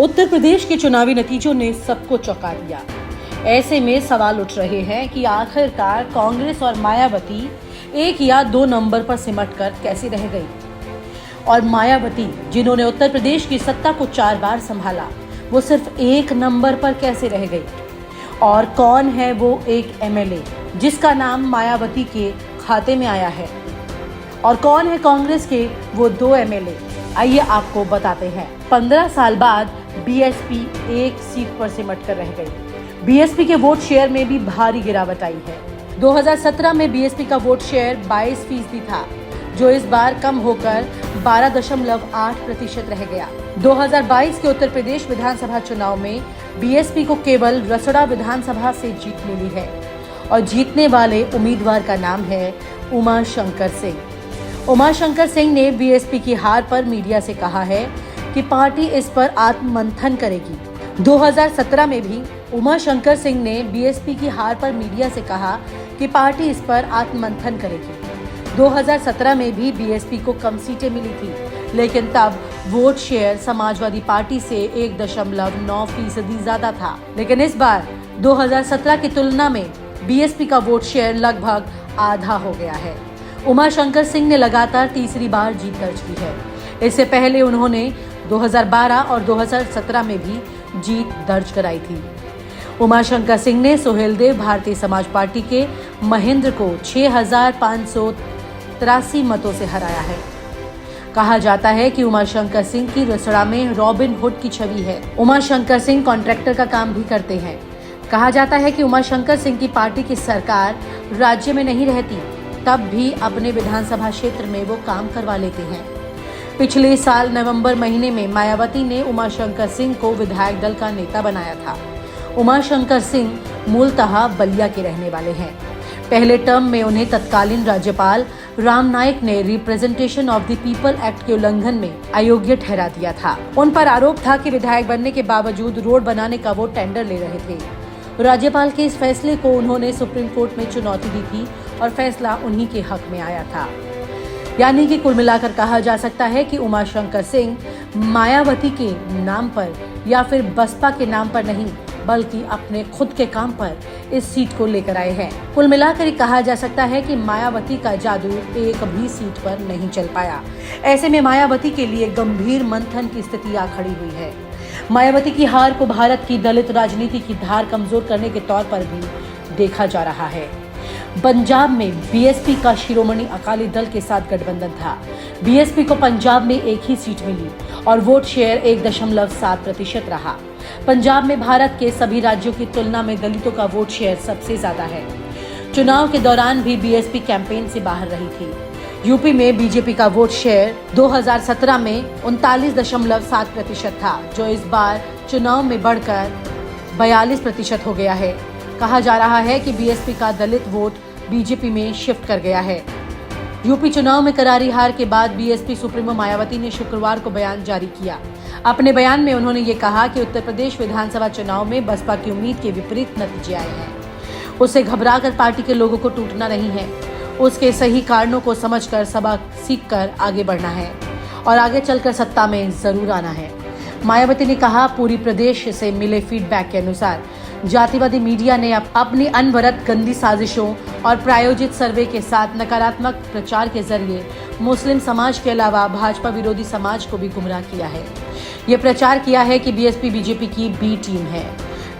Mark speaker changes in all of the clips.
Speaker 1: उत्तर प्रदेश के चुनावी नतीजों ने सबको चौंका दिया। ऐसे में सवाल उठ रहे हैं कि आखिरकार कांग्रेस और मायावती एक या दो नंबर पर सिमटकर कैसे रह गई, और मायावती जिन्होंने उत्तर प्रदेश की सत्ता को 4 बार संभाला, वो सिर्फ एक नंबर पर कैसे रह गई। और कौन है वो एक एमएलए जिसका नाम मायावती के खाते में आया है, और कौन है कांग्रेस के वो 2 एमएलए, आइए आपको बताते हैं। 15 साल बाद बीएसपी एक सीट पर सिमट कर रह गई। बीएसपी के वोट शेयर में भी भारी गिरावट आई है। 2017 में बीएसपी का वोट शेयर 22% था, जो इस बार कम होकर 12.8% रह गया। 2022 के उत्तर प्रदेश विधानसभा चुनाव में बीएसपी को केवल रसोड़ा विधानसभा से जीत मिली है, और जीतने वाले उम्मीदवार का नाम है उमाशंकर सिंह। उमाशंकर सिंह ने बीएसपी की हार पर मीडिया से कहा है कि पार्टी इस पर आत्ममंथन करेगी। 2017 में भी उमाशंकर सिंह ने बीएसपी की हार पर मीडिया से कहा कि पार्टी इस पर आत्ममंथन करेगी। 2017 में भी बीएसपी को कम सीटें मिली थी, लेकिन तब वोट शेयर समाजवादी पार्टी से 1.9% ज्यादा था। लेकिन इस बार 2017 की तुलना में बीएसपी का वोट शेयर लगभग आधा हो गया है। उमाशंकर सिंह ने लगातार तीसरी बार जीत दर्ज की है। इससे पहले उन्होंने 2012 और 2017 में भी जीत दर्ज कराई थी। उमाशंकर सिंह ने सोहेलदेव भारतीय समाज पार्टी के महेंद्र को 6,583 मतों से हराया है। कहा जाता है कि उमाशंकर सिंह की रसोड़ा में रॉबिन हुड की छवि है। उमाशंकर सिंह कॉन्ट्रैक्टर का काम भी करते हैं। कहा जाता है कि उमाशंकर सिंह की पार्टी की सरकार राज्य में नहीं रहती, तब भी अपने विधानसभा क्षेत्र में वो काम करवा लेते हैं। पिछले साल नवंबर महीने में मायावती ने उमाशंकर सिंह को विधायक दल का नेता बनाया था। उमाशंकर सिंह मूलतः बलिया के रहने वाले हैं। पहले टर्म में उन्हें तत्कालीन राज्यपाल राम नाईक ने representation of the people act के उल्लंघन में अयोग्य ठहरा दिया था। उन पर आरोप था कि विधायक बनने के बावजूद रोड बनाने का वो टेंडर ले रहे थे। राज्यपाल के इस फैसले को उन्होंने सुप्रीम कोर्ट में चुनौती दी थी, और फैसला उन्हीं के हक में आया था। यानी कि कुल मिलाकर कहा जा सकता है कि उमाशंकर सिंह मायावती के नाम पर या फिर बसपा के नाम पर नहीं, बल्कि अपने खुद के काम पर इस सीट को लेकर आए हैं। कुल मिलाकर कहा जा सकता है कि मायावती का जादू एक भी सीट पर नहीं चल पाया। ऐसे में मायावती के लिए गंभीर मंथन की स्थिति आ खड़ी हुई है। मायावती की हार को भारत की दलित राजनीति की धार कमजोर करने के तौर पर भी देखा जा रहा है। पंजाब में बीएसपी का शिरोमणि अकाली दल के साथ गठबंधन था। बीएसपी को पंजाब में एक ही सीट मिली और वोट शेयर 1.7% रहा। पंजाब में भारत के सभी राज्यों की तुलना में दलितों का वोट शेयर सबसे ज्यादा है। चुनाव के दौरान भी बीएसपी कैंपेन से बाहर रही थी। यूपी में बीजेपी का वोट शेयर 2017 में 39.7% था, जो इस बार चुनाव में बढ़कर 42% हो गया है। कहा जा रहा है कि बीएसपी का दलित वोट बीजेपी में शिफ्ट कर गया है। यूपी चुनाव में करारी हार के बाद बीएसपी सुप्रीमो मायावती ने शुक्रवार को बयान जारी किया। अपने बयान में उन्होंने ये कहा कि उत्तर प्रदेश विधानसभा चुनाव में बसपा की उम्मीद के विपरीत नतीजे आए हैं। उससे घबराकर पार्टी के लोगों को टूटना नहीं है, उसके सही कारणों को समझकर सबक सीखकर आगे बढ़ना है और आगे चलकर सत्ता में जरूर आना है। मायावती ने कहा, पूरी प्रदेश से मिले फीडबैक के अनुसार जातिवादी मीडिया ने अपनी अनवरत गंदी साजिशों और प्रायोजित सर्वे के साथ नकारात्मक प्रचार के जरिए मुस्लिम समाज के अलावा भाजपा विरोधी समाज को भी गुमराह किया है। ये प्रचार किया है कि बीएसपी बीजेपी की बी टीम है।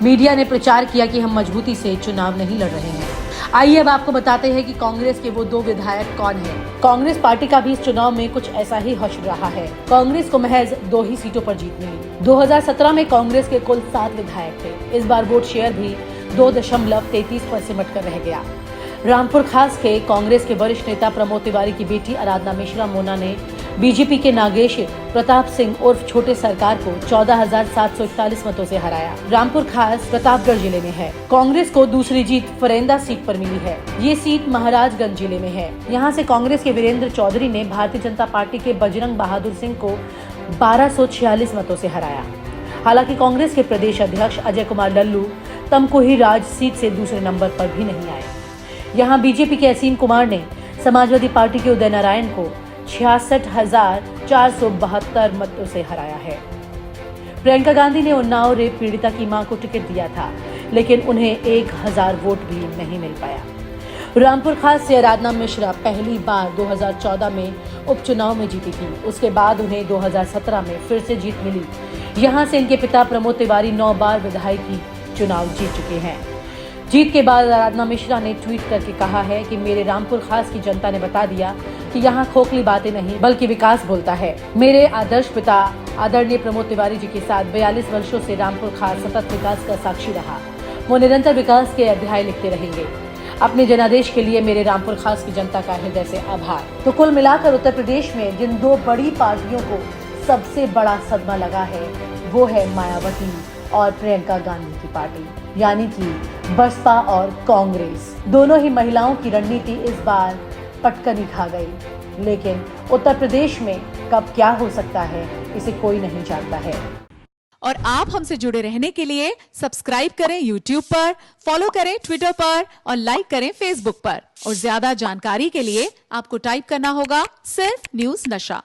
Speaker 1: मीडिया ने प्रचार किया कि हम मजबूती से चुनाव नहीं लड़ रहे हैं। आइए अब आपको बताते हैं कि कांग्रेस के वो 2 विधायक कौन हैं। कांग्रेस पार्टी का भी इस चुनाव में कुछ ऐसा ही हश्र रहा है। कांग्रेस को महज 2 ही सीटों पर जीत मिली। 2017 में कांग्रेस के कुल 7 विधायक थे। इस बार वोट शेयर भी 2.33 पर सिमट कर रह गया। रामपुर खास के कांग्रेस के वरिष्ठ नेता प्रमोद तिवारी की बेटी आराधना मिश्रा मोना ने बीजेपी के नागेश प्रताप सिंह उर्फ छोटे सरकार को 14,741 मतों से हराया। रामपुर खास प्रतापगढ़ जिले में है। कांग्रेस को दूसरी जीत फरेंदा सीट पर मिली है। ये सीट महाराजगंज जिले में है। यहाँ से कांग्रेस के वीरेंद्र चौधरी ने भारतीय जनता पार्टी के बजरंग बहादुर सिंह को 1246 मतों से हराया। हालांकि कांग्रेस के प्रदेश अध्यक्ष अजय कुमार लल्लू तमकुही राज सीट से दूसरे नंबर पर भी नहीं आए। यहाँ बीजेपी के असीम कुमार ने समाजवादी पार्टी के उदय नारायण को 66,472 मतों से हराया है। प्रियंका गांधी ने उन्नाव रेप पीड़िता की मां को टिकट दिया था, लेकिन उन्हें 1000 वोट भी नहीं मिल पाया। रामपुर खास से आराधना मिश्रा पहली बार 2014 में उपचुनाव में जीती थी। उसके बाद उन्हें 2017 में फिर से जीत मिली। यहां से इनके पिता प्रमोद तिवारी 9 बार विधायकी चुनाव जीत चुके हैं। जीत के बाद आराधना मिश्रा ने ट्वीट करके कहा है कि मेरे रामपुर खास की जनता ने बता दिया कि यहाँ खोखली बातें नहीं बल्कि विकास बोलता है। मेरे आदर्श पिता आदरणीय प्रमोद तिवारी जी के साथ 42 वर्षों से रामपुर खास सतत विकास का साक्षी रहा। वो निरंतर विकास के अध्याय लिखते रहेंगे। अपने जनादेश के लिए मेरे रामपुर खास की जनता का हृदय से आभार। तो कुल मिलाकर उत्तर प्रदेश में जिन 2 बड़ी पार्टियों को सबसे बड़ा सदमा लगा है वो है मायावती और प्रियंका गांधी की पार्टी, यानी कि बसपा और कांग्रेस। दोनों ही महिलाओं की रणनीति इस बार पटकनी खा गई, लेकिन उत्तर प्रदेश में कब क्या हो सकता है इसे कोई नहीं जानता है।
Speaker 2: और आप हमसे जुड़े रहने के लिए सब्सक्राइब करें YouTube पर, फॉलो करें Twitter पर और लाइक करें Facebook पर। और ज्यादा जानकारी के लिए आपको टाइप करना होगा सिर्फ न्यूज़ नशा।